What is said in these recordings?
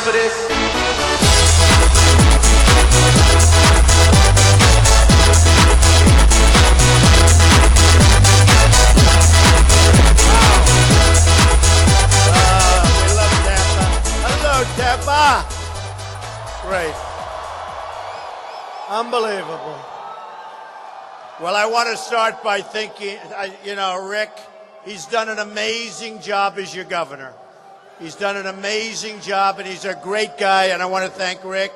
for this? We love Tampa. Hello, Tampa. Great. Unbelievable. Well, I want to start by thanking, Rick, he's done an amazing job as your governor. He's done an amazing job, and he's a great guy, and I want to thank Rick.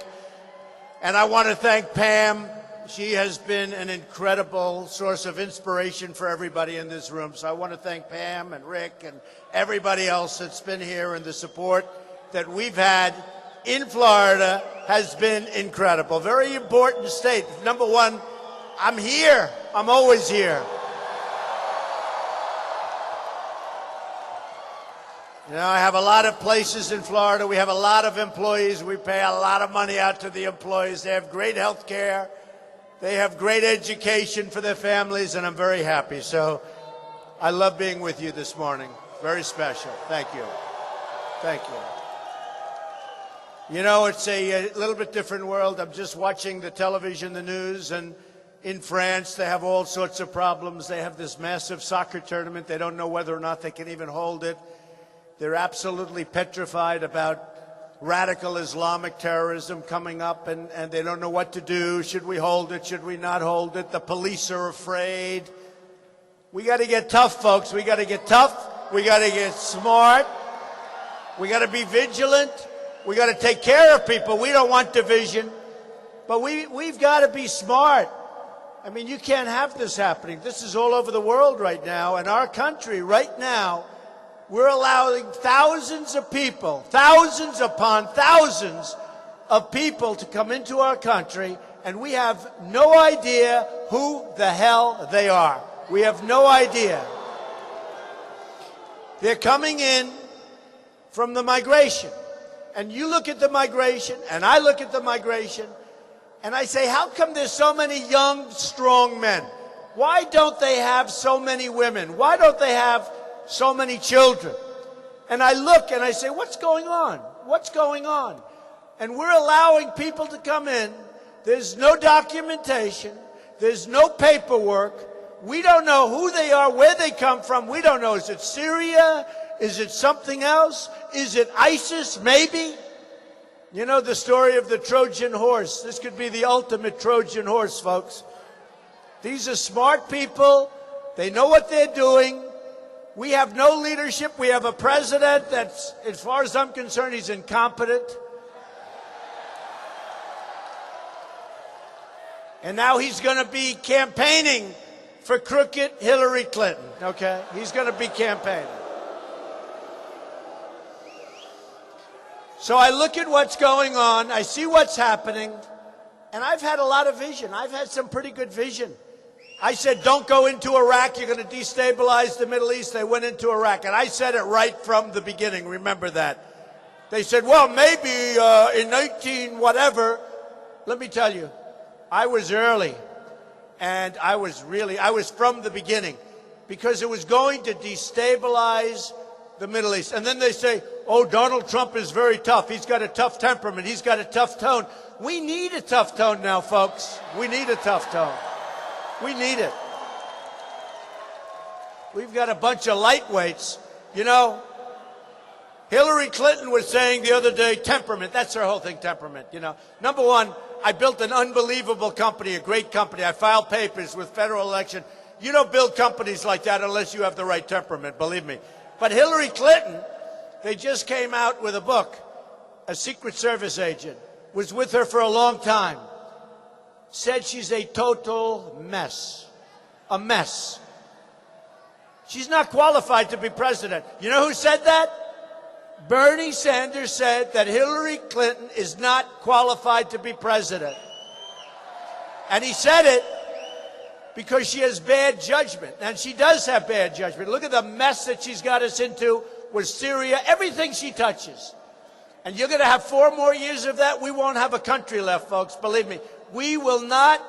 And I want to thank Pam. She has been an incredible source of inspiration for everybody in this room. So I want to thank Pam and Rick and everybody else that's been here, and the support that we've had in Florida has been incredible. Very important state. Number one, I'm here. I'm always here. I have a lot of places in Florida. We have a lot of employees. We pay a lot of money out to the employees. They have great health care. They have great education for their families, and I'm very happy. So I love being with you this morning. Very special. Thank you. Thank you. It's a little bit different world. I'm just watching the television, the news, and in France, they have all sorts of problems. They have this massive soccer tournament. They don't know whether or not they can even hold it. They're absolutely petrified about radical Islamic terrorism coming up, and they don't know what to do. Should we hold it? Should we not hold it? The police are afraid. We got to get tough, folks. We got to get tough. We got to get smart. We got to be vigilant. We got to take care of people. We don't want division, but we've got to be smart. I mean, you can't have this happening. This is all over the world right now, and our country right now, we're allowing thousands of people, thousands upon thousands of people to come into our country, and we have no idea who the hell they are. We have no idea. They're coming in from the migration. And you look at the migration, and I look at the migration, and I say, how come there's so many young, strong men? Why don't they have so many women? Why don't they have so many children? And I look and I say, what's going on? What's going on? And we're allowing people to come in. There's no documentation. There's no paperwork. We don't know who they are, where they come from. We don't know. Is it Syria? Is it something else? Is it ISIS? Maybe. You know the story of the Trojan horse. This could be the ultimate Trojan horse, folks. These are smart people. They know what they're doing. We have no leadership. We have a president that's, as far as I'm concerned, he's incompetent. And now he's going to be campaigning for crooked Hillary Clinton, okay? He's going to be campaigning. So I look at what's going on. I see what's happening. And I've had a lot of vision. I've had some pretty good vision. I said, don't go into Iraq. You're going to destabilize the Middle East. They went into Iraq. And I said it right from the beginning. Remember that. They said, well, maybe in 19 whatever. Let me tell you, I was early. And I was from the beginning. Because it was going to destabilize the Middle East. And then they say, oh, Donald Trump is very tough. He's got a tough temperament. He's got a tough tone. We need a tough tone now, folks. We need a tough tone. We need it. We've got a bunch of lightweights. Hillary Clinton was saying the other day, temperament. That's her whole thing, temperament. Number one, I built an unbelievable company, a great company. I filed papers with federal election. You don't build companies like that unless you have the right temperament, believe me. But Hillary Clinton, they just came out with a book. A Secret Service agent was with her for a long time. Said she's a total mess. A mess. She's not qualified to be president. You know who said that? Bernie Sanders said that Hillary Clinton is not qualified to be president. And he said it because she has bad judgment. And she does have bad judgment. Look at the mess that she's got us into with Syria, everything she touches. And you're going to have 4 more years of that. We won't have a country left, folks. Believe me. We will not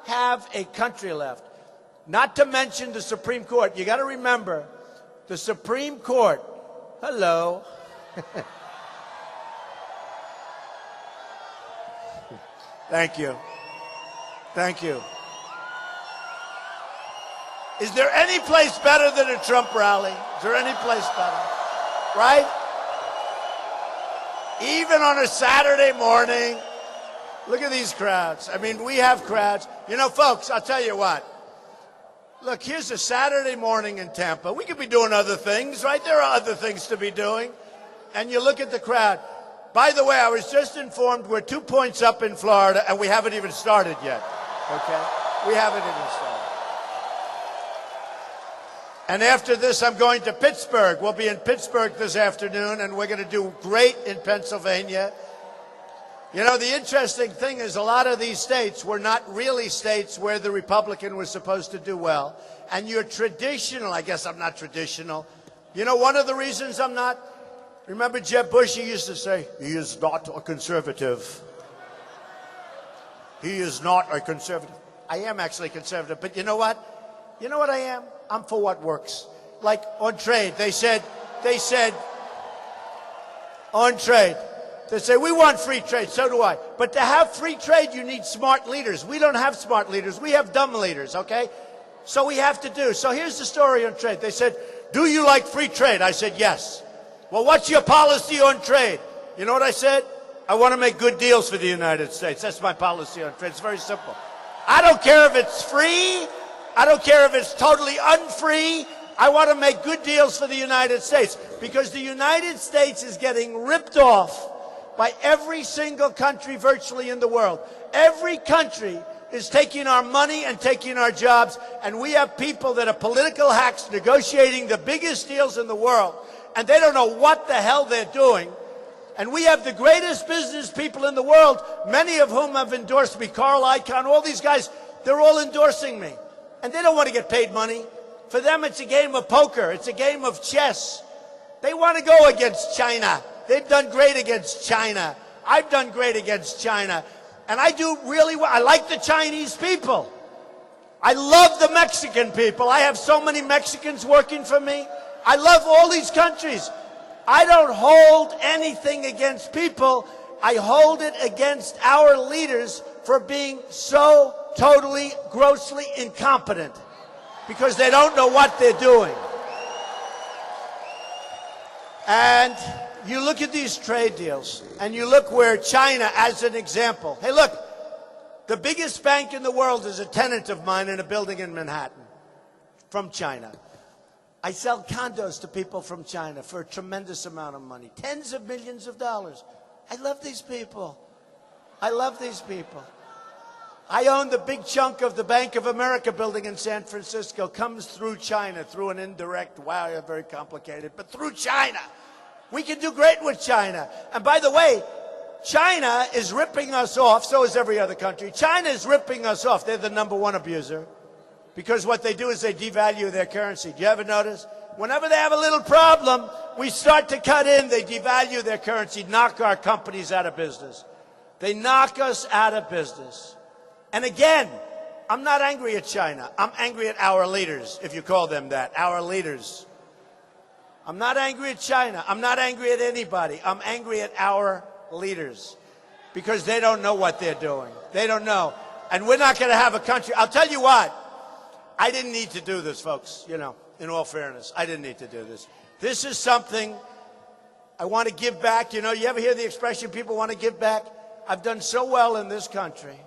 have a country left. Not to mention the Supreme Court. You got to remember, the Supreme Court, hello. Thank you. Thank you. Is there any place better than a Trump rally? Is there any place better? Right? Even on a Saturday morning, look at these crowds. I mean, we have crowds. You know, folks, I'll tell you what. Look, here's a Saturday morning in Tampa. We could be doing other things, right? There are other things to be doing. And you look at the crowd. By the way, I was just informed we're 2 points up in Florida, and we haven't even started yet. Okay? We haven't even started. And after this, I'm going to Pittsburgh. We'll be in Pittsburgh this afternoon, and we're going to do great in Pennsylvania. You know, the interesting thing is a lot of these states were not really states where the Republican was supposed to do well. And you're traditional. I guess I'm not traditional. You know, one of the reasons I'm not? Remember Jeb Bush? He used to say, he is not a conservative. He is not a conservative. I am actually conservative, but you know what? You know what I am? I'm for what works. Like on trade, they said, on trade, they say, we want free trade, so do I. But to have free trade, you need smart leaders. We don't have smart leaders. We have dumb leaders, okay? So we have to do. So here's the story on trade. They said, do you like free trade? I said, yes. Well, what's your policy on trade? You know what I said? I want to make good deals for the United States. That's my policy on trade. It's very simple. I don't care if it's free. I don't care if it's totally unfree. I want to make good deals for the United States because the United States is getting ripped off by every single country virtually in the world. Every country is taking our money and taking our jobs, and we have people that are political hacks negotiating the biggest deals in the world, and they don't know what the hell they're doing. And we have the greatest business people in the world, many of whom have endorsed me. Carl Icahn, all these guys, they're all endorsing me. And they don't want to get paid money. For them, it's a game of poker. It's a game of chess. They want to go against China. They've done great against China. I've done great against China. And I do really well. I like the Chinese people. I love the Mexican people. I have so many Mexicans working for me. I love all these countries. I don't hold anything against people. I hold it against our leaders for being so totally, grossly incompetent because they don't know what they're doing. And you look at these trade deals, and you look where China, as an example. Hey, look, the biggest bank in the world is a tenant of mine in a building in Manhattan from China. I sell condos to people from China for a tremendous amount of money, tens of millions of dollars. I love these people. I love these people. I own the big chunk of the Bank of America building in San Francisco. Comes through China, through an indirect, wow, very complicated, but through China. We can do great with China. And by the way, China is ripping us off, so is every other country. China is ripping us off. They're the #1 abuser because what they do is they devalue their currency. Do you ever notice? Whenever they have a little problem, we start to cut in. They devalue their currency, knock our companies out of business. They knock us out of business. And again, I'm not angry at China. I'm angry at our leaders, if you call them that, our leaders. I'm not angry at China. I'm not angry at anybody. I'm angry at our leaders because they don't know what they're doing. They don't know. And we're not going to have a country. I'll tell you what. I didn't need to do this, folks, you know, in all fairness. I didn't need to do this. This is something I want to give back. You know, you ever hear the expression, people want to give back? I've done so well in this country.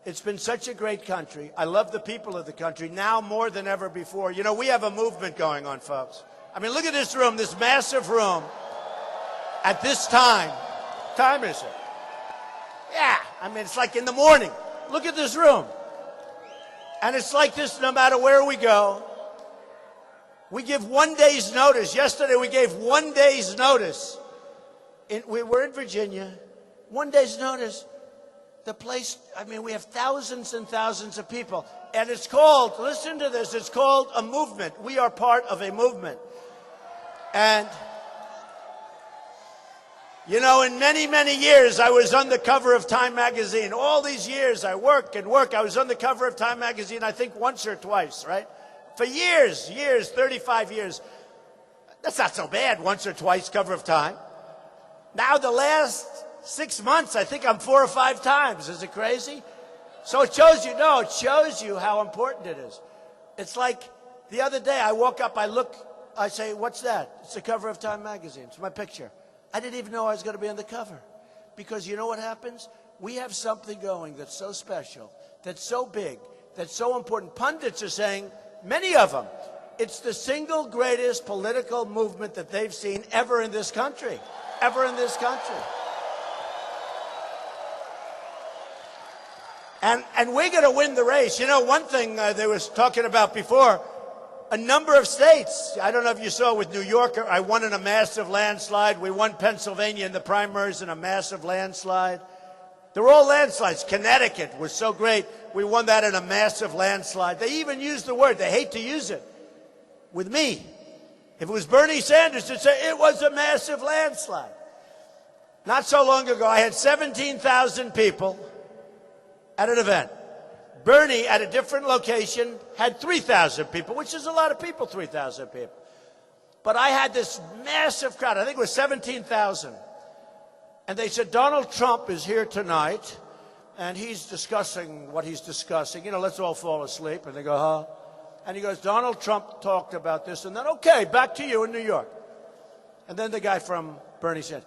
It's been such a great country. I love the people of the country now more than ever before. You know, we have a movement going on, folks. I mean, look at this room, this massive room. At this time, what time is it? Yeah, I mean, it's like in the morning. Look at this room. And it's like this no matter where we go. We give 1 day's notice. Yesterday we gave 1 day's notice. We were in Virginia. 1 day's notice. The place, I mean, we have thousands and thousands of people. And it's called, listen to this, it's called a movement. We are part of a movement. And, you know, in many, many years, I was on the cover of Time magazine. All these years, I work and work. I was on the cover of Time magazine, I think, once or twice, right? For years, 35 years. That's not so bad, once or twice, cover of Time. Now, the last 6 months, I think I'm 4 or 5 times. Is it crazy? So it shows you, no, it shows you how important it is. It's like the other day, I woke up, I look, I say, what's that? It's the cover of Time magazine. It's my picture. I didn't even know I was going to be on the cover. Because you know what happens? We have something going that's so special, that's so big, that's so important. Pundits are saying, many of them, it's the single greatest political movement that they've seen ever in this country. Ever in this country. And we're going to win the race. You know, one thing they was talking about before, a number of states, I don't know if you saw with New York, I won in a massive landslide. We won Pennsylvania in the primaries in a massive landslide. They're all landslides. Connecticut was so great. We won that in a massive landslide. They even used the word, they hate to use it, with me. If it was Bernie Sanders, they'd say it was a massive landslide. Not so long ago, I had 17,000 people at an event. Bernie, at a different location, had 3,000 people, which is a lot of people, 3,000 people. But I had this massive crowd. I think it was 17,000. And they said, Donald Trump is here tonight, and he's discussing what he's discussing. You know, let's all fall asleep. And they go, huh? And he goes, Donald Trump talked about this. And then, okay, back to you in New York. And then the guy from Bernie said,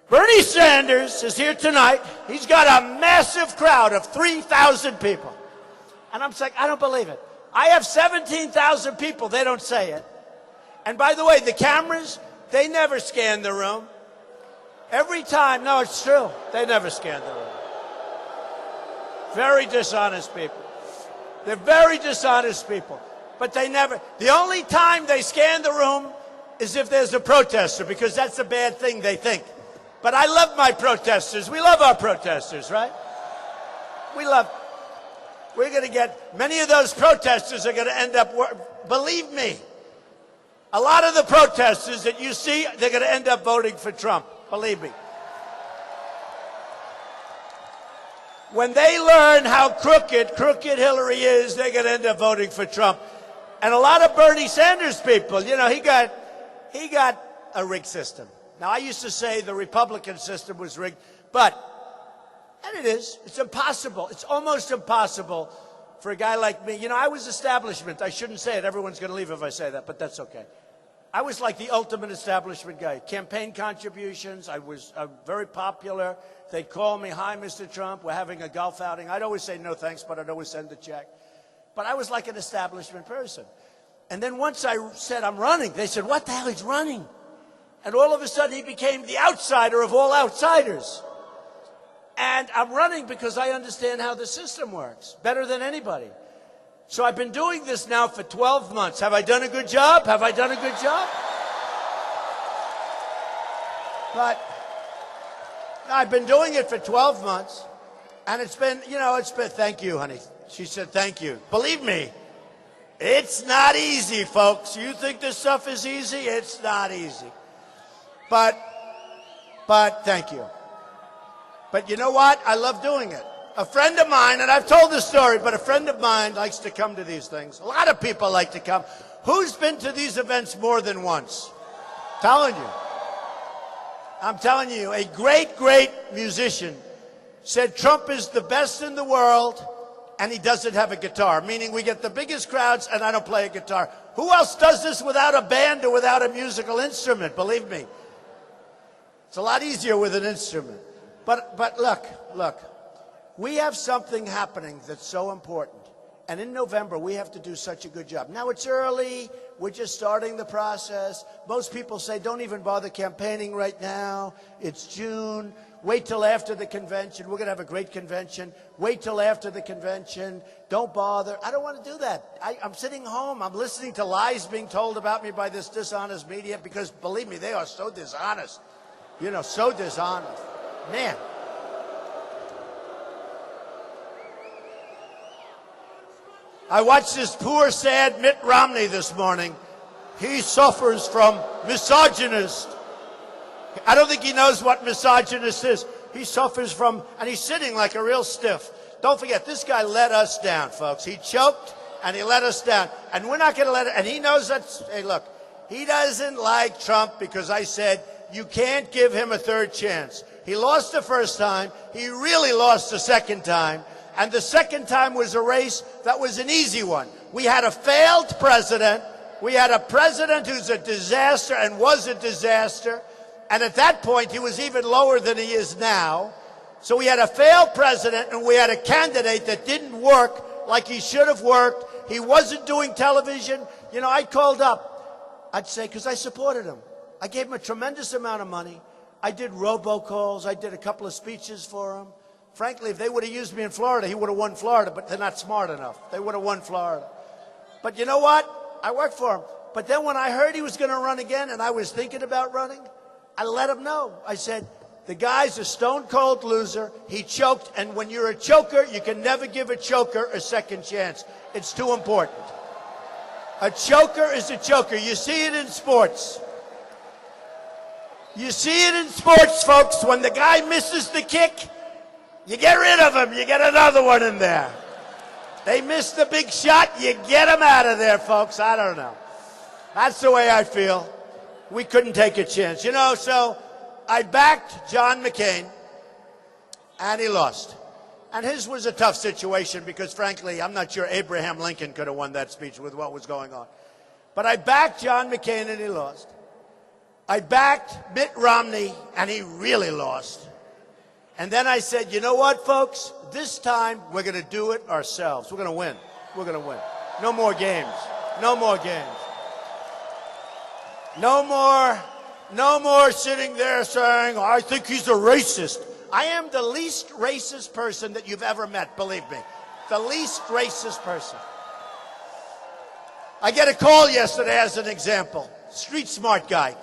Bernie Sanders is here tonight. He's got a massive crowd of 3,000 people. And I'm like, I don't believe it. I have 17,000 people. They don't say it. And by the way, the cameras, they never scan the room. Every time, no, it's true. They never scan the room. Very dishonest people. They're very dishonest people. But they never, the only time they scan the room is if there's a protester, because that's a bad thing, they think. But I love my protesters. We love our protesters, right? We're going to get, many of those protesters are going to end up, believe me, a lot of the protesters that you see, they're going to end up voting for Trump. Believe me. When they learn how crooked Hillary is, they're going to end up voting for Trump. And a lot of Bernie Sanders people, you know, he got a rigged system. Now, I used to say the Republican system was rigged, but, and it is, it's impossible. It's almost impossible for a guy like me. You know, I was establishment. I shouldn't say it. Everyone's going to leave if I say that, but that's okay. I was like the ultimate establishment guy. Campaign contributions. I was very popular. They'd call me, hi, Mr. Trump, we're having a golf outing. I'd always say no thanks, but I'd always send the check. But I was like an establishment person. And then once I said I'm running, they said, what the hell, he's running? And all of a sudden he became the outsider of all outsiders. And I'm running because I understand how the system works better than anybody. So I've been doing this now for 12 months. Have I done a good job? Have I done a good job? But I've been doing it for 12 months. And it's been, you know, thank you, honey. She said, thank you. Believe me, it's not easy, folks. You think this stuff is easy? It's not easy. But thank you. But you know what? I love doing it. A friend of mine, and I've told this story, but a friend of mine likes to come to these things. A lot of people like to come. Who's been to these events more than once? I'm telling you, a great, great musician said Trump is the best in the world, and he doesn't have a guitar, meaning we get the biggest crowds, and I don't play a guitar. Who else does this without a band or without a musical instrument? Believe me. It's a lot easier with an instrument. But look. We have something happening that's so important. And in November, we have to do such a good job. Now, it's early. We're just starting the process. Most people say, don't even bother campaigning right now. It's June. Wait till after the convention. We're going to have a great convention. Wait till after the convention. Don't bother. I don't want to do that. I'm sitting home. I'm listening to lies being told about me by this dishonest media because, believe me, they are so dishonest. You know, so dishonest. Man. I watched this poor, sad Mitt Romney this morning. He suffers from misogynist. I don't think he knows what misogynist is. He suffers from, and he's sitting like a real stiff. Don't forget, this guy let us down, folks. He choked, and he let us down. And we're not going to let it, and he knows that's, hey, look, he doesn't like Trump because I said you can't give him a third chance. He lost the first time. He really lost the second time. And the second time was a race that was an easy one. We had a failed president. We had a president who's a disaster and was a disaster. And at that point, he was even lower than he is now. So we had a failed president, and we had a candidate that didn't work like he should have worked. He wasn't doing television. You know, I called up. I'd say, because I supported him. I gave him a tremendous amount of money. I did robocalls. I did a couple of speeches for him. Frankly, if they would have used me in Florida, he would have won Florida, but they're not smart enough. They would have won Florida. But you know what? I worked for him. But then when I heard he was going to run again, and I was thinking about running, I let him know. I said, the guy's a stone-cold loser. He choked, and when you're a choker, you can never give a choker a second chance. It's too important. A choker is a choker. You see it in sports. You see it in sports, folks. When the guy misses the kick, you get rid of him. You get another one in there. They miss the big shot, you get him out of there, folks. I don't know. That's the way I feel. We couldn't take a chance. You know, so I backed John McCain, and he lost. And his was a tough situation because, frankly, I'm not sure Abraham Lincoln could have won that speech with what was going on. But I backed John McCain, and he lost. I backed Mitt Romney, and he really lost. And then I said, you know what, folks? This time, we're going to do it ourselves. We're going to win. We're going to win. No more games. No more games. No more sitting there saying, I think he's a racist. I am the least racist person that you've ever met, believe me. The least racist person. I get a call yesterday as an example. Street smart guy,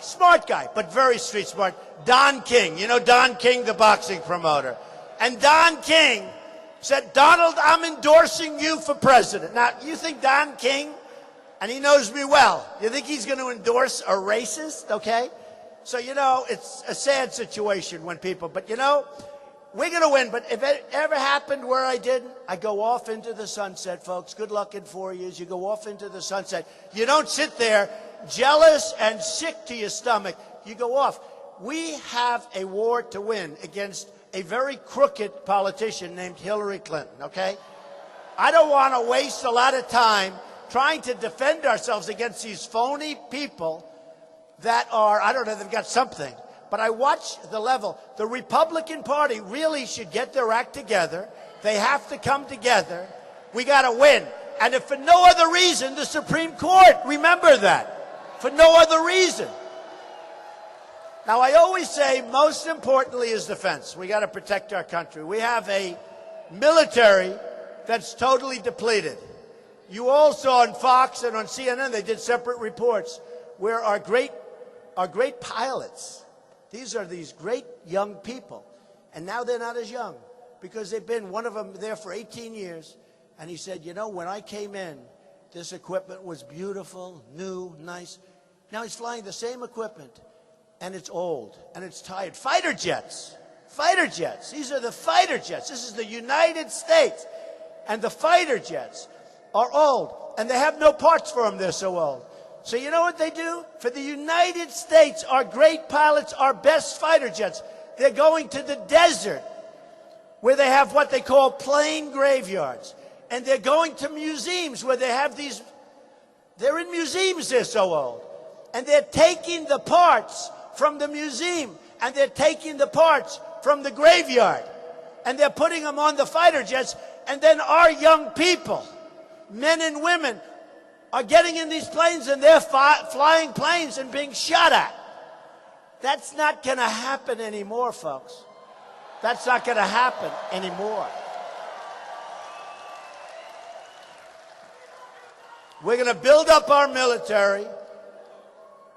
but very street smart. Don King, you know Don King, the boxing promoter. And Don King said, Donald, I'm endorsing you for president. Now, you think Don King, and he knows me well, you think he's going to endorse a racist, okay? So, you know, it's a sad situation when people, but you know, we're going to win. But if it ever happened where I didn't, I go off into the sunset, folks. Good luck in 4 years. You go off into the sunset. You don't sit there jealous and sick to your stomach. You go off. We have a war to win against a very crooked politician named Hillary Clinton, okay? I don't want to waste a lot of time trying to defend ourselves against these phony people that are, I don't know, they've got something. But I watch the level. The Republican Party really should get their act together. They have to come together. We got to win. And if for no other reason, the Supreme Court, remember that. For no other reason. Now, I always say most importantly is defense. We got to protect our country. We have a military that's totally depleted. You all saw on Fox and on CNN, they did separate reports where our great pilots, these are these great young people, and now they're not as young because they've been, one of them there for 18 years, and he said, you know, when I came in, this equipment was beautiful, new, nice. Now he's flying the same equipment, and it's old, and it's tired. Fighter jets. These are the fighter jets. This is the United States, and the fighter jets are old, and they have no parts for them. They're so old. So you know what they do? For the United States, our great pilots, our best fighter jets, they're going to the desert where they have what they call plane graveyards. And they're going to museums where they have these, they're in museums, they're so old. And they're taking the parts from the museum, and they're taking the parts from the graveyard, and they're putting them on the fighter jets, and then our young people, men and women, are getting in these planes, and they're flying planes and being shot at. That's not going to happen anymore, folks. That's not going to happen anymore. We're going to build up our military.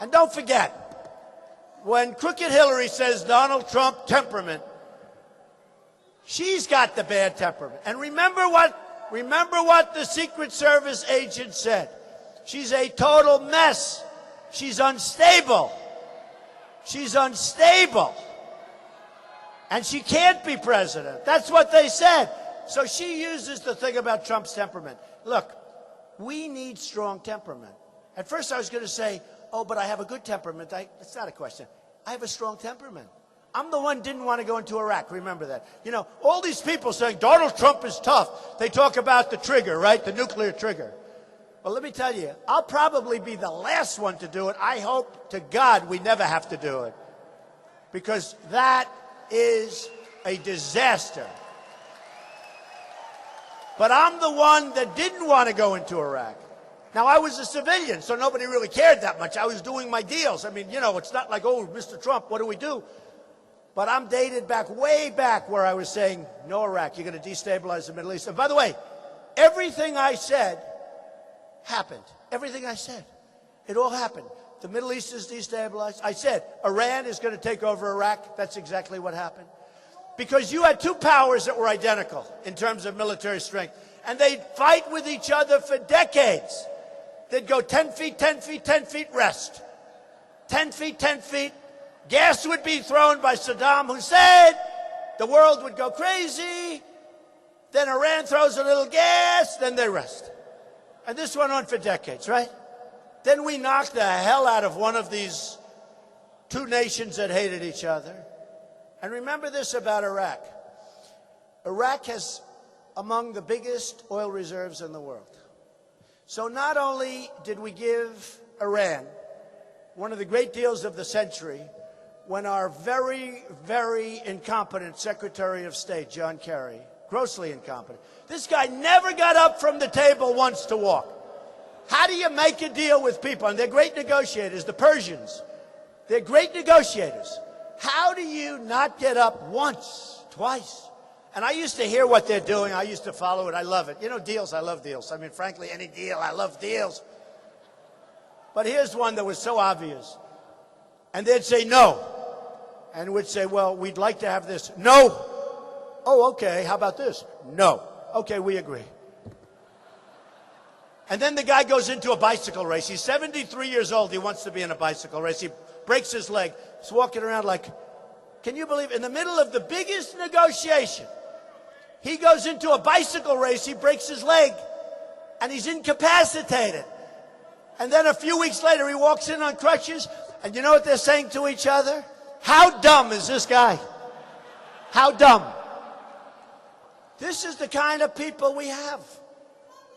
And don't forget, when Crooked Hillary says Donald Trump temperament, she's got the bad temperament. And remember what the Secret Service agent said. She's a total mess. She's unstable. She's unstable. And she can't be president. That's what they said. So she uses the thing about Trump's temperament. Look, we need strong temperament. At first I was going to say, oh, but I have a good temperament. It's not a question. I have a strong temperament. I'm the one who didn't want to go into Iraq. Remember that. You know, all these people saying Donald Trump is tough. They talk about the trigger, right? The nuclear trigger. Well, let me tell you, I'll probably be the last one to do it. I hope to God we never have to do it. Because that is a disaster. But I'm the one that didn't want to go into Iraq. Now, I was a civilian, so nobody really cared that much. I was doing my deals. I mean, you know, it's not like, oh, Mr. Trump, what do we do? But I'm dated back, way back, where I was saying, no Iraq, you're going to destabilize the Middle East. And by the way, everything I said happened. Everything I said. It all happened. The Middle East is destabilized. I said, Iran is going to take over Iraq. That's exactly what happened. Because you had two powers that were identical in terms of military strength. And they'd fight with each other for decades. They'd go 10 feet, 10 feet, 10 feet, rest. 10 feet, 10 feet. Gas would be thrown by Saddam Hussein. The world would go crazy. Then Iran throws a little gas. Then they rest. And this went on for decades, right? Then we knocked the hell out of one of these two nations that hated each other. And remember this about Iraq. Iraq has among the biggest oil reserves in the world. So not only did we give Iran one of the great deals of the century, when our very, very incompetent Secretary of State, John Kerry, grossly incompetent, this guy never got up from the table once to walk. How do you make a deal with people? And they're great negotiators, the Persians. They're great negotiators. How do you not get up once, twice? And I used to hear what they're doing. I used to follow it. I love it. You know, deals, I love deals. I mean, frankly, any deal, I love deals. But here's one that was so obvious. And they'd say no. And we'd say, well, we'd like to have this. No. Oh, okay. How about this? No. Okay, we agree. And then the guy goes into a bicycle race. He's 73 years old. He wants to be in a bicycle race. He breaks his leg. He's walking around like, can you believe, in the middle of the biggest negotiation, he goes into a bicycle race, he breaks his leg, and he's incapacitated. And then a few weeks later, he walks in on crutches, and you know what they're saying to each other? How dumb is this guy? How dumb? This is the kind of people we have.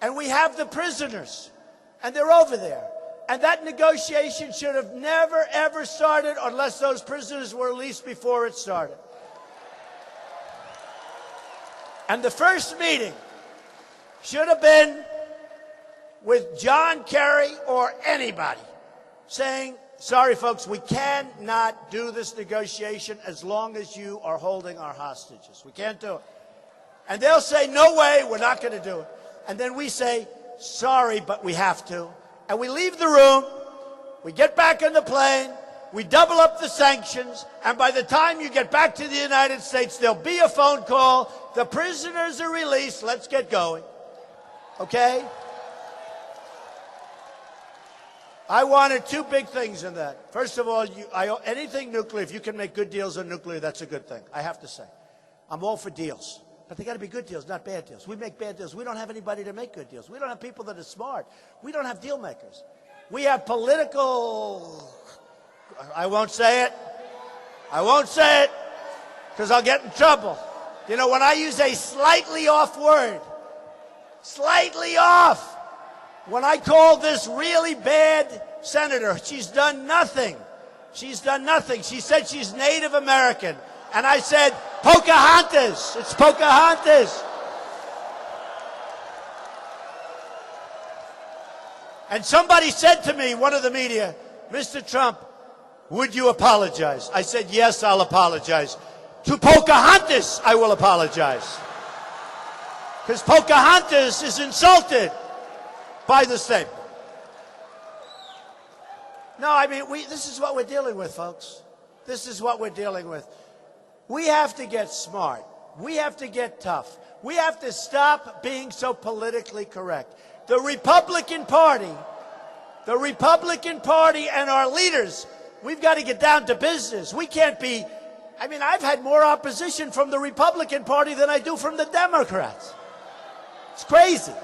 And we have the prisoners, and they're over there. And that negotiation should have never, ever started unless those prisoners were released before it started. And the first meeting should have been with John Kerry or anybody saying, sorry, folks, we cannot do this negotiation as long as you are holding our hostages. We can't do it. And they'll say, no way, we're not going to do it. And then we say, sorry, but we have to. And we leave the room, we get back on the plane, we double up the sanctions, and by the time you get back to the United States, there'll be a phone call, the prisoners are released, let's get going. Okay? I wanted two big things in that. First of all, anything nuclear, if you can make good deals on nuclear, that's a good thing, I have to say. I'm all for deals. But they got to be good deals, not bad deals. We make bad deals. We don't have anybody to make good deals. We don't have people that are smart. We don't have deal makers. We have political, I won't say it. I won't say it because I'll get in trouble. You know, when I use a slightly off word, slightly off, when I call this really bad senator, she's done nothing. She's done nothing. She said she's Native American. And I said, Pocahontas. It's Pocahontas. And somebody said to me, one of the media, Mr. Trump, would you apologize? I said, yes, I'll apologize. To Pocahontas, I will apologize. Because Pocahontas is insulted by the statement. No, I mean, this is what we're dealing with, folks. This is what we're dealing with. We have to get smart. We have to get tough. We have to stop being so politically correct. The Republican Party and our leaders, we've got to get down to business. We can't be, I mean, I've had more opposition from the Republican Party than I do from the Democrats. It's crazy.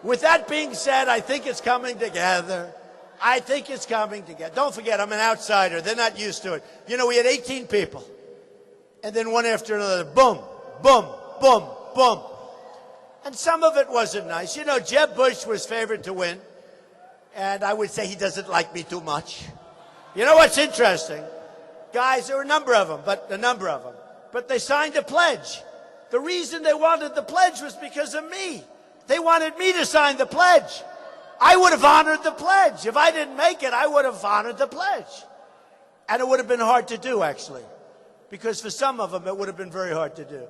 With that being said, I think it's coming together. I think it's coming together. Don't forget, I'm an outsider. They're not used to it. You know, we had 18 people. And then one after another, boom, boom, boom, boom. And some of it wasn't nice. You know, Jeb Bush was favored to win. And I would say he doesn't like me too much. You know what's interesting? Guys, there were a number of them, but they signed a pledge. The reason they wanted the pledge was because of me. They wanted me to sign the pledge. I would have honored the pledge. If I didn't make it, I would have honored the pledge. And it would have been hard to do, actually, because for some of them, it would have been very hard to do.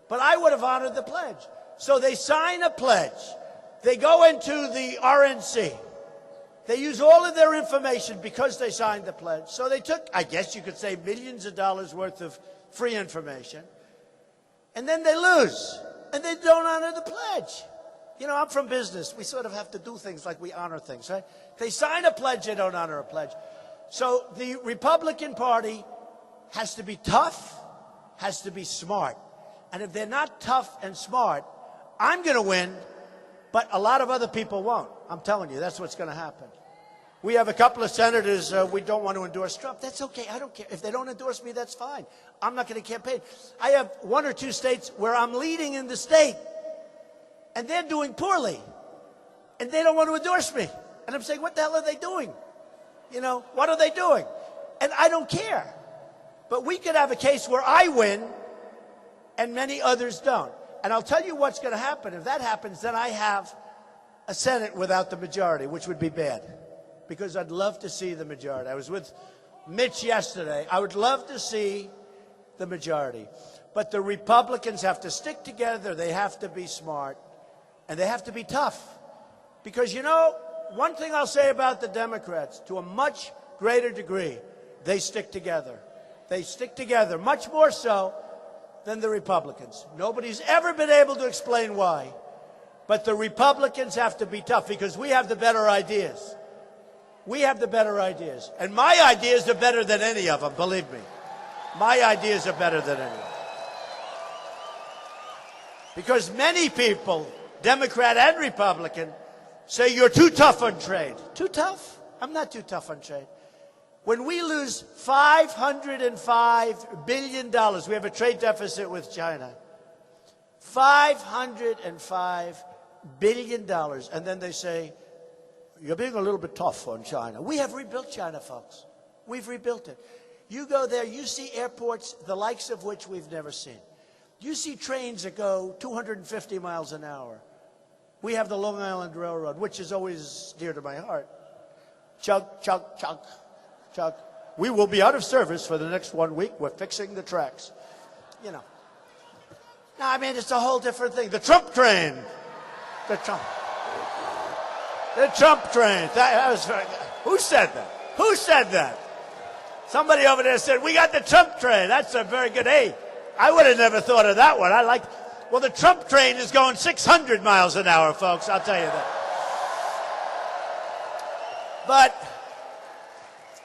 But I would have honored the pledge. So they sign a pledge. They go into the RNC. They use all of their information because they signed the pledge. So they took, I guess you could say, millions of dollars worth of free information. And then they lose. And they don't honor the pledge. You know, I'm from business. We sort of have to do things like we honor things, right? They sign a pledge, they don't honor a pledge. So the Republican Party has to be tough, has to be smart. And if they're not tough and smart, I'm going to win, but a lot of other people won't. I'm telling you, that's what's going to happen. We have a couple of senators, we don't want to endorse Trump. That's okay. I don't care. If they don't endorse me, that's fine. I'm not going to campaign. I have 1 or 2 states where I'm leading in the state, and they're doing poorly, and they don't want to endorse me. And I'm saying, what the hell are they doing? You know, what are they doing? And I don't care. But we could have a case where I win, and many others don't. And I'll tell you what's going to happen. If that happens, then I have a Senate without the majority, which would be bad, because I'd love to see the majority. I was with Mitch yesterday. I would love to see the majority. But the Republicans have to stick together. They have to be smart, and they have to be tough. Because, you know, one thing I'll say about the Democrats, to a much greater degree, they stick together. They stick together much more so than the Republicans. Nobody's ever been able to explain why. But the Republicans have to be tough because we have the better ideas. We have the better ideas. And my ideas are better than any of them, believe me. My ideas are better than any of them. Because many people, Democrat and Republican, say you're too tough on trade. Too tough? I'm not too tough on trade. When we lose $505 billion, we have a trade deficit with China. $505 billion. And then they say, you're being a little bit tough on China. We have rebuilt China, folks. We've rebuilt it. You go there, you see airports, the likes of which we've never seen. You see trains that go 250 miles an hour. We have the Long Island Railroad, which is always dear to my heart. Chug, chug, chug. Chuck, we will be out of service for the next 1 week. We're fixing the tracks. You know. No, I mean, it's a whole different thing. The Trump train. The Trump train. That was very good. Who said that? Who said that? Somebody over there said, we got the Trump train. That's a very good. Hey, I would have never thought of that one. Well, the Trump train is going 600 miles an hour, folks. I'll tell you that.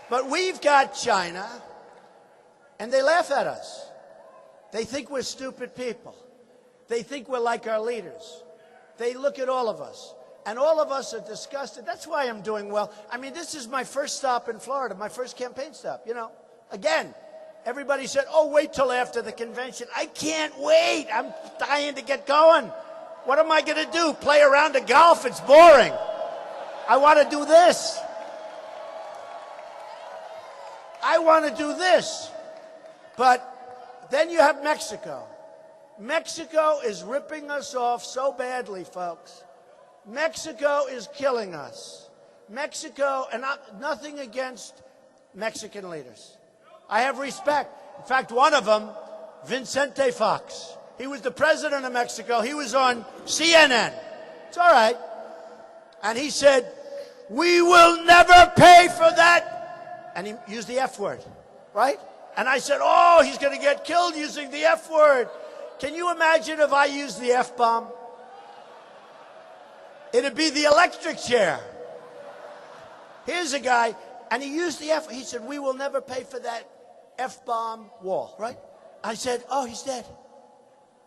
But we've got China, and they laugh at us. They think we're stupid people. They think we're like our leaders. They look at all of us, and all of us are disgusted. That's why I'm doing well. I mean, this is my first stop in Florida, my first campaign stop. You know, again, everybody said, oh, wait till after the convention. I can't wait. I'm dying to get going. What am I going to do? Play around a golf? It's boring. I want to do this. I want to do this. But then you have Mexico. Mexico is ripping us off so badly, folks. Mexico is killing us. Mexico, and nothing against Mexican leaders. I have respect. In fact, one of them, Vicente Fox, he was the president of Mexico. He was on CNN. It's all right. And he said, we will never pay for that. And he used the F word, right? And I said, oh, he's going to get killed using the F word. Can you imagine if I used the F-bomb? It'd be the electric chair. Here's a guy, and he used the F. He said, we will never pay for that F-bomb wall, right? I said, oh, he's dead.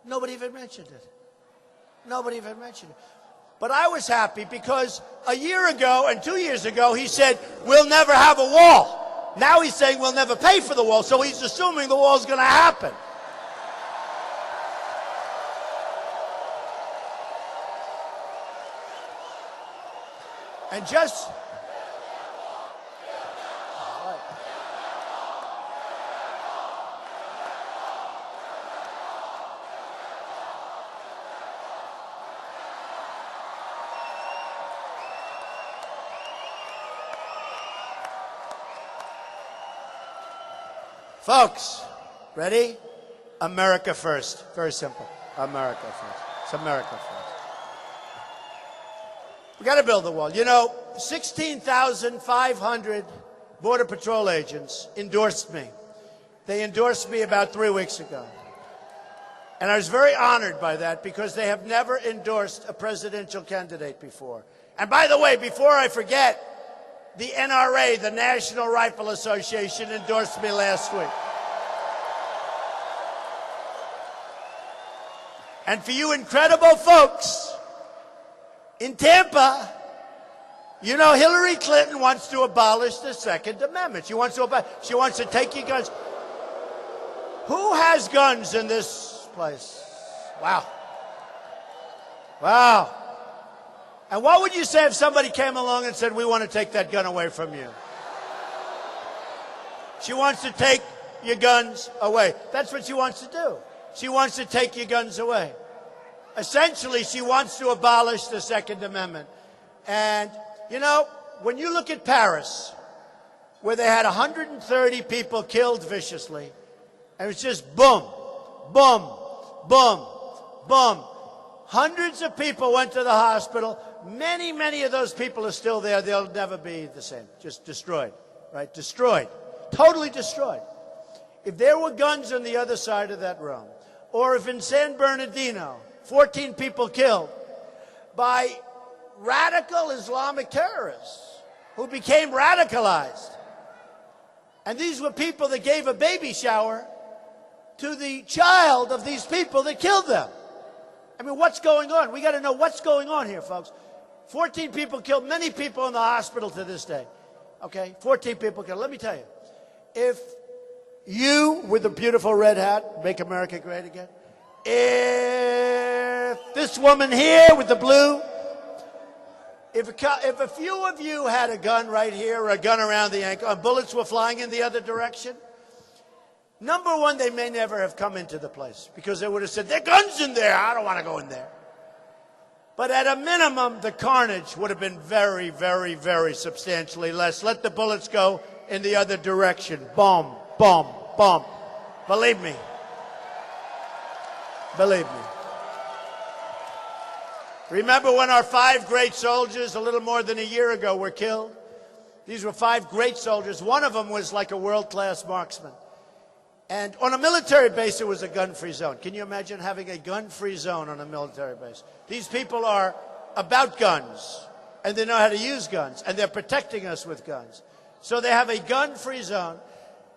Nobody even mentioned it. Nobody even mentioned it. But I was happy because a year ago and 2 years ago, he said, we'll never have a wall. Now he's saying we'll never pay for the wall, so he's assuming the wall's going to happen. And just... Folks, ready? America first. Very simple. America first. It's America first. We got to build the wall. You know, 16,500 Border Patrol agents endorsed me. They endorsed me about 3 weeks ago. And I was very honored by that because they have never endorsed a presidential candidate before. And by the way, before I forget, the NRA, the National Rifle Association, endorsed me last week. And for you incredible folks in Tampa, you know Hillary Clinton wants to abolish the Second Amendment. She wants to take your guns. Who has guns in this place? Wow. Wow. And what would you say if somebody came along and said, we want to take that gun away from you? She wants to take your guns away. That's what she wants to do. She wants to take your guns away. Essentially, she wants to abolish the Second Amendment. And, you know, when you look at Paris, where they had 130 people killed viciously, and it was just boom, boom, boom, boom. Hundreds of people went to the hospital. Many, many of those people are still there. They'll never be the same. Just destroyed, right? Destroyed. Totally destroyed. If there were guns on the other side of that room, or if in San Bernardino, 14 people killed by radical Islamic terrorists who became radicalized. And these were people that gave a baby shower to the child of these people that killed them. I mean, what's going on? We got to know what's going on here, folks. 14 people killed, many people in the hospital to this day. Okay, 14 people killed. Let me tell you, if you, with the beautiful red hat, make America great again, if this woman here with the blue, if a few of you had a gun right here or a gun around the ankle and bullets were flying in the other direction, number one, they may never have come into the place because they would have said, there are guns in there. I don't want to go in there. But at a minimum, the carnage would have been very, very, very substantially less. Let the bullets go in the other direction. Boom, boom, boom. Believe me. Believe me. Remember when our 5 great soldiers, a little more than a year ago, were killed? These were 5 great soldiers. One of them was like a world-class marksman. And on a military base, it was a gun-free zone. Can you imagine having a gun-free zone on a military base? These people are about guns, and they know how to use guns, and they're protecting us with guns. So they have a gun-free zone.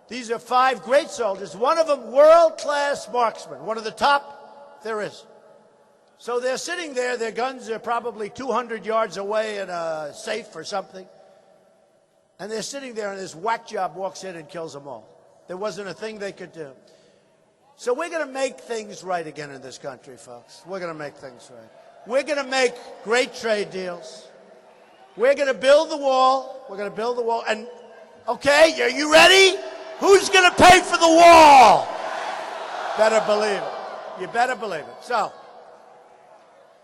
These are 5 great soldiers, one of them world-class marksman, one of the top there is. So they're sitting there, their guns are probably 200 yards away in a safe or something. And they're sitting there, and this whack job walks in and kills them all. There wasn't a thing they could do. So we're going to make things right again in this country, folks. We're going to make things right. We're going to make great trade deals. We're going to build the wall. We're going to build the wall. And, okay, are you ready? Who's going to pay for the wall? Better believe it. You better believe it. So,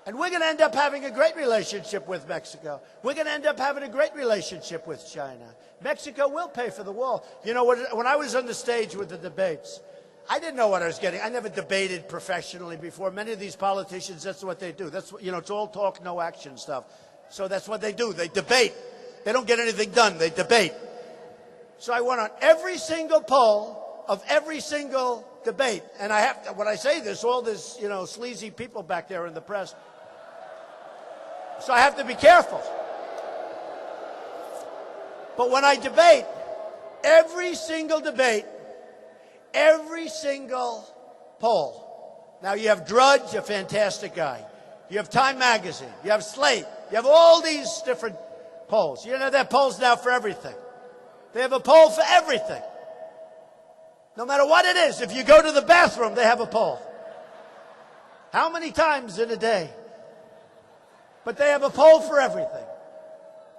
and we're going to end up having a great relationship with Mexico. We're going to end up having a great relationship with China. Mexico will pay for the wall. You know, when I was on the stage with the debates, I didn't know what I was getting. I never debated professionally before. Many of these politicians, that's what they do. That's what, you know, it's all talk, no action stuff. So that's what they do. They debate. They don't get anything done. They debate. So I went on every single poll of every single debate. And I have to, when I say this, all this, you know, sleazy people back there in the press. So I have to be careful. But when I debate, every single debate, every single poll. Now you have Drudge, a fantastic guy. You have Time Magazine. You have Slate. You have all these different polls. You know, there are polls now for everything. They have a poll for everything. No matter what it is, if you go to the bathroom, they have a poll. How many times in a day? But they have a poll for everything.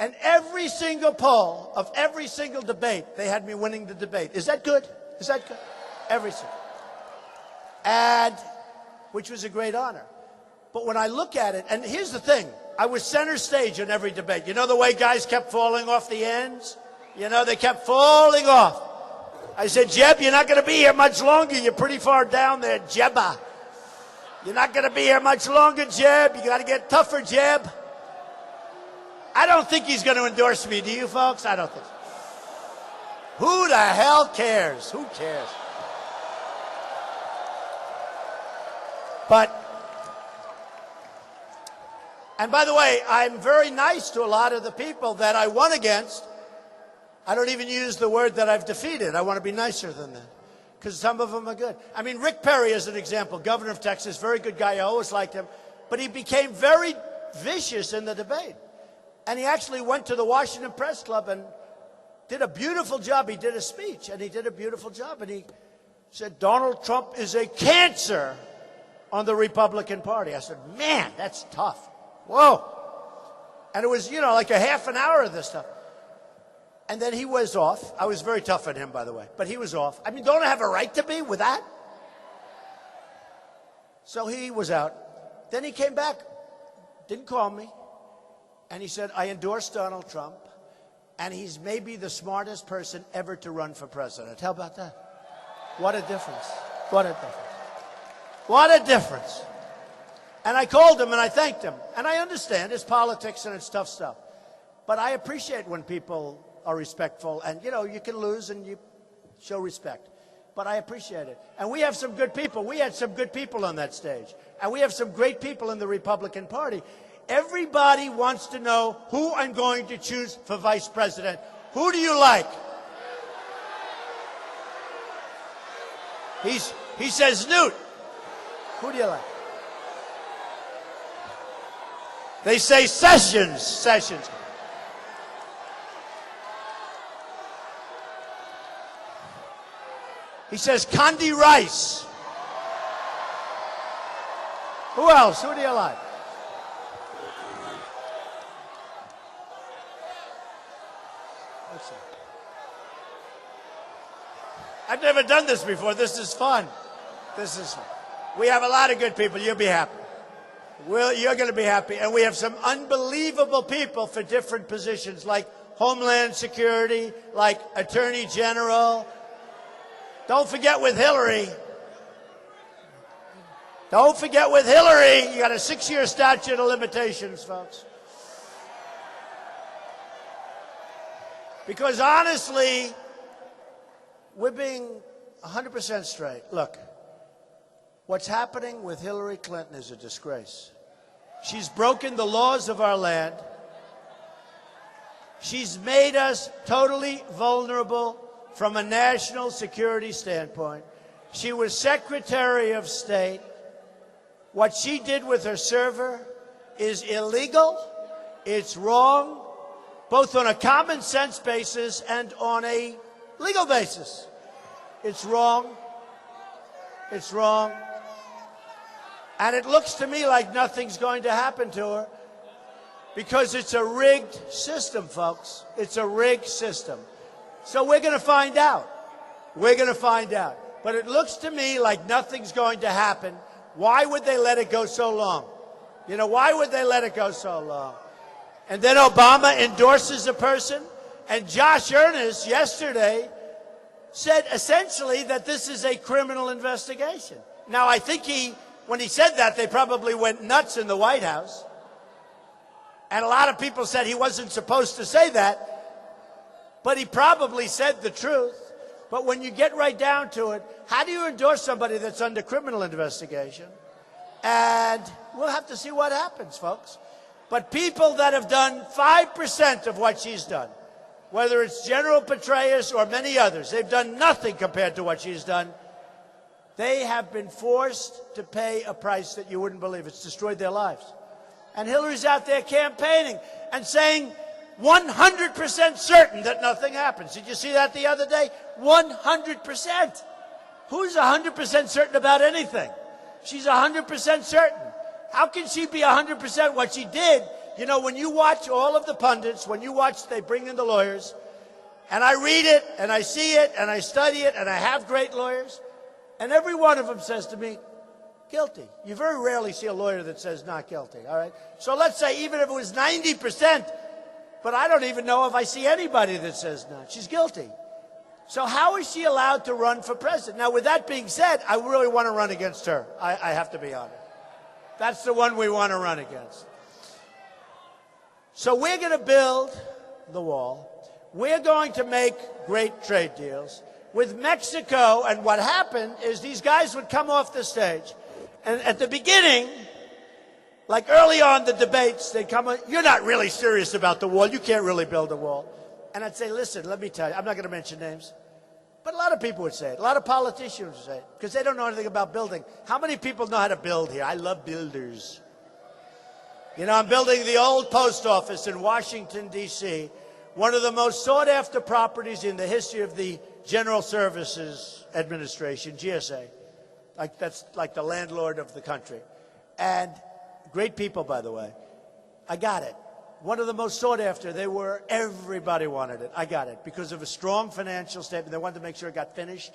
And every single poll of every single debate, they had me winning the debate. Is that good? Is that good? Every single. And, which was a great honor. But when I look at it, and here's the thing, I was center stage in every debate. You know the way guys kept falling off the ends? You know, they kept falling off. I said, Jeb, you're not going to be here much longer. You're pretty far down there, Jebba. You're not going to be here much longer, Jeb. You got to get tougher, Jeb. I don't think he's going to endorse me. Do you, folks? I don't think so. Who the hell cares? Who cares? But, and by the way, I'm very nice to a lot of the people that I won against. I don't even use the word that I've defeated. I want to be nicer than that, because some of them are good. I mean, Rick Perry is an example, governor of Texas, very good guy. I always liked him. But he became very vicious in the debate. And he actually went to the Washington Press Club and did a beautiful job. He did a speech, and he did a beautiful job. And he said, Donald Trump is a cancer on the Republican Party. I said, man, that's tough. Whoa. And it was, you know, like a half an hour of this stuff. And then he was off. I was very tough on him, by the way, but he was off. I mean, don't I have a right to be with that? So he was out. Then he came back, didn't call me, and he said, I endorse Donald Trump, and he's maybe the smartest person ever to run for president. How about that? What a difference. What a difference. What a difference. And I called him and I thanked him. And I understand it's politics and it's tough stuff. But I appreciate when people are respectful, and you know, you can lose and you show respect, but I appreciate it. And we have some good people. We had some good people on that stage, and we have some great people in the Republican Party. Everybody wants to know who I'm going to choose for vice president. Who do you like? He says Newt. Who do you like? They say Sessions. Sessions. He says Condi Rice. Who else? Who do you like? Let's see. I've never done this before. This is fun. This is fun. We have a lot of good people. You'll be happy. You're going to be happy. And we have some unbelievable people for different positions, like Homeland Security, like Attorney General. Don't forget with Hillary. Don't forget with Hillary. You got a 6-year statute of limitations, folks. Because honestly, we're being 100% straight. Look, what's happening with Hillary Clinton is a disgrace. She's broken the laws of our land. She's made us totally vulnerable from a national security standpoint. She was Secretary of State. What she did with her server is illegal. It's wrong, both on a common sense basis and on a legal basis. It's wrong. It's wrong. And it looks to me like nothing's going to happen to her because it's a rigged system, folks. It's a rigged system. So we're going to find out. We're going to find out. But it looks to me like nothing's going to happen. Why would they let it go so long? You know, why would they let it go so long? And then Obama endorses a person, and Josh Earnest yesterday said essentially that this is a criminal investigation. Now, I think when he said that, they probably went nuts in the White House. And a lot of people said he wasn't supposed to say that. But he probably said the truth. But when you get right down to it, how do you endorse somebody that's under criminal investigation? And we'll have to see what happens, folks. But people that have done 5% of what she's done, whether it's General Petraeus or many others, they've done nothing compared to what she's done. They have been forced to pay a price that you wouldn't believe. It's destroyed their lives. And Hillary's out there campaigning and saying 100% certain that nothing happens. Did you see that the other day? 100%. Who's 100% certain about anything? She's 100% certain. How can she be 100% what she did? You know, when you watch all of the pundits, when you watch, they bring in the lawyers, and I read it, and I see it, and I study it, and I have great lawyers, and every one of them says to me, guilty. You very rarely see a lawyer that says not guilty, all right? So let's say even if it was 90%, but I don't even know if I see anybody that says not. She's guilty. So how is she allowed to run for president? Now, with that being said, I really want to run against her. I have to be honest. That's the one we want to run against. So we're going to build the wall. We're going to make great trade deals with Mexico. And what happened is these guys would come off the stage, and at the beginning, like early on the debates, they'd come, you're not really serious about the wall. You can't really build a wall. And I'd say, listen, let me tell you, I'm not going to mention names, but a lot of people would say it. A lot of politicians would say it because they don't know anything about building. How many people know how to build here? I love builders. You know, I'm building the old post office in Washington, D.C., one of the most sought-after properties in the history of the General Services Administration, GSA. That's like the landlord of the country. And great people, by the way. I got it. One of the most sought after. Everybody wanted it. I got it because of a strong financial statement. They wanted to make sure it got finished.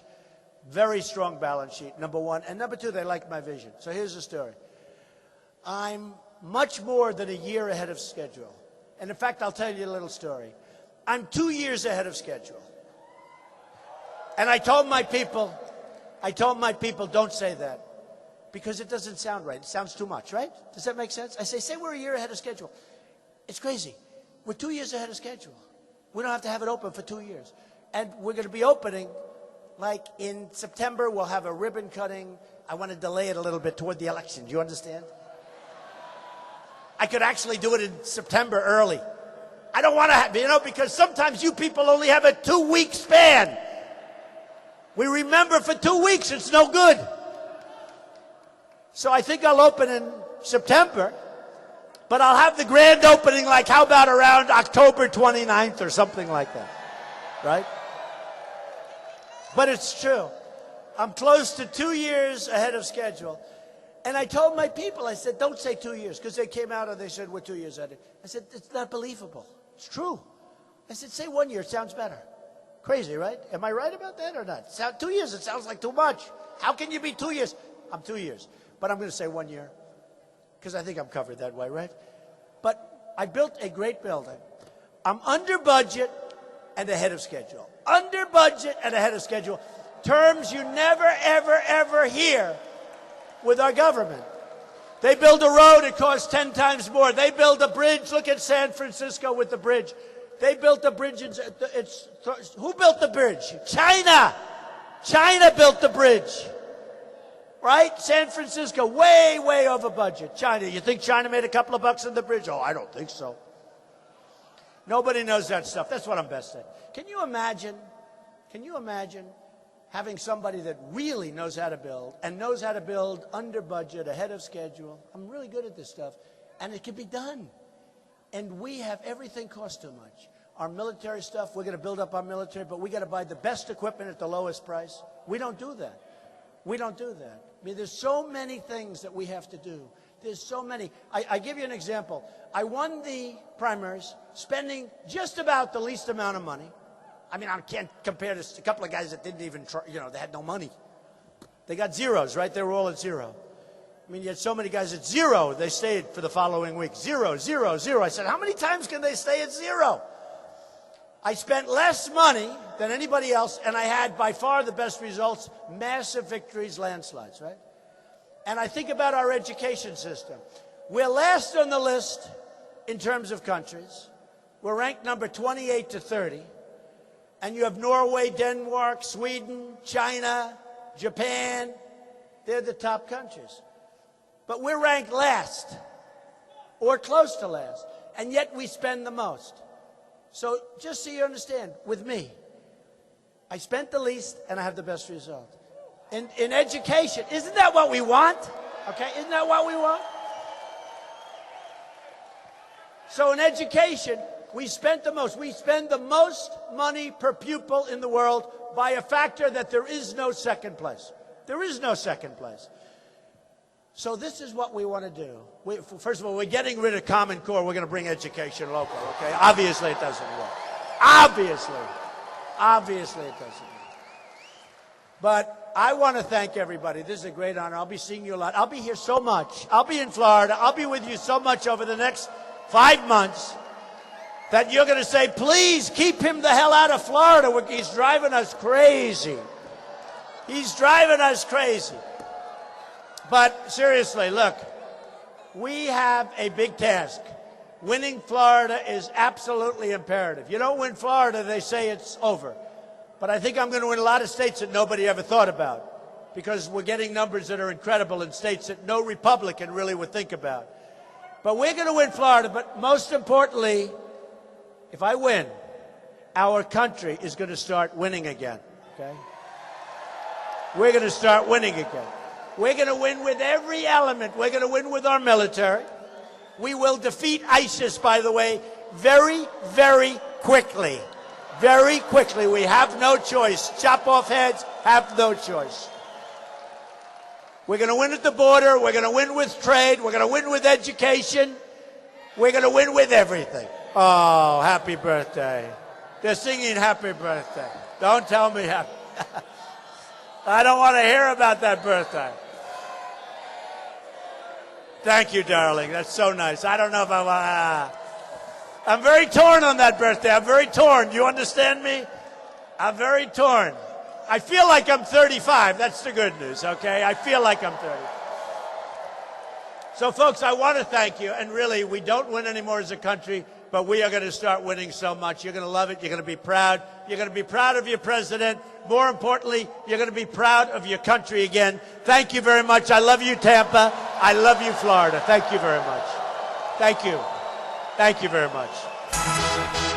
Very strong balance sheet, number one. And number two, they liked my vision. So here's the story. I'm much more than a year ahead of schedule. And in fact, I'll tell you a little story. I'm 2 years ahead of schedule. And I told my people, don't say that because it doesn't sound right. It sounds too much, right? Does that make sense? I say we're a year ahead of schedule. It's crazy. We're 2 years ahead of schedule. We don't have to have it open for 2 years. And we're going to be opening, like in September, we'll have a ribbon cutting. I want to delay it a little bit toward the election. Do you understand? I could actually do it in September early. I don't want to have, because sometimes you people only have a 2-week span. We remember for 2 weeks, it's no good. So I think I'll open in September, but I'll have the grand opening, like how about around October 29th or something like that, right? But it's true. I'm close to 2 years ahead of schedule. And I told my people, I said, don't say 2 years, because they came out and they said, we're 2 years ahead. I said, it's not believable. It's true. I said, say 1 year, it sounds better. Crazy, right? Am I right about that or not? 2 years, it sounds like too much. How can you be 2 years? I'm 2 years. But I'm going to say 1 year, because I think I'm covered that way, right? But I built a great building. I'm under budget and ahead of schedule. Under budget and ahead of schedule. Terms you never, ever, ever hear with our government. They build a road, it costs 10 times more. They build a bridge. Look at San Francisco with the bridge. They built a bridge. Who built the bridge? China. China built the bridge. Right? San Francisco, way, way over budget. China. You think China made a couple of bucks on the bridge? Oh, I don't think so. Nobody knows that stuff. That's what I'm best at. Can you imagine having somebody that really knows how to build and knows how to build under budget, ahead of schedule? I'm really good at this stuff, and it can be done. And we have everything costs too much. Our military stuff, we're going to build up our military, but we got to buy the best equipment at the lowest price. We don't do that. We don't do that. I mean, there's so many things that we have to do. There's so many. I give you an example. I won the primaries spending just about the least amount of money. I mean, I can't compare this to a couple of guys that didn't even try, they had no money. They got zeros, right? They were all at zero. I mean, you had so many guys at zero, they stayed for the following week. 0, 0, 0. I said, how many times can they stay at zero? I spent less money than anybody else, and I had by far the best results, massive victories, landslides, right? And I think about our education system. We're last on the list in terms of countries. We're ranked number 28 to 30. And you have Norway, Denmark, Sweden, China, Japan. They're the top countries. But we're ranked last, or close to last, and yet we spend the most. So just so you understand, with me, I spent the least and I have the best result. In education, isn't that what we want? Okay, isn't that what we want? So in education, we spent the most. We spend the most money per pupil in the world by a factor that there is no second place. There is no second place. So this is what we want to do. First of all, we're getting rid of Common Core. We're going to bring education local, okay? Obviously, it doesn't work. Obviously it doesn't work. But I want to thank everybody. This is a great honor. I'll be seeing you a lot. I'll be here so much. I'll be in Florida. I'll be with you so much over the next 5 months that you're going to say, please keep him the hell out of Florida. He's driving us crazy. He's driving us crazy. But seriously, look, we have a big task. Winning Florida is absolutely imperative. You don't win Florida, they say it's over. But I think I'm going to win a lot of states that nobody ever thought about, because we're getting numbers that are incredible in states that no Republican really would think about. But we're going to win Florida. But most importantly, if I win, our country is going to start winning again. Okay? We're going to start winning again. We're going to win with every element. We're going to win with our military. We will defeat ISIS, by the way, very, very quickly. Very quickly. We have no choice. Chop off heads, have no choice. We're going to win at the border. We're going to win with trade. We're going to win with education. We're going to win with everything. Oh, happy birthday. They're singing happy birthday. Don't tell me happy. I don't want to hear about that birthday. Thank you, darling. That's so nice. I don't know if I want to. I'm very torn on that birthday. I'm very torn. Do you understand me? I'm very torn. I feel like I'm 35. That's the good news, okay? I feel like I'm 30. So, folks, I want to thank you. And really, we don't win anymore as a country, but we are going to start winning so much. You're going to love it. You're going to be proud. You're going to be proud of your president. More importantly, you're going to be proud of your country again. Thank you very much. I love you, Tampa. I love you, Florida. Thank you very much. Thank you. Thank you very much.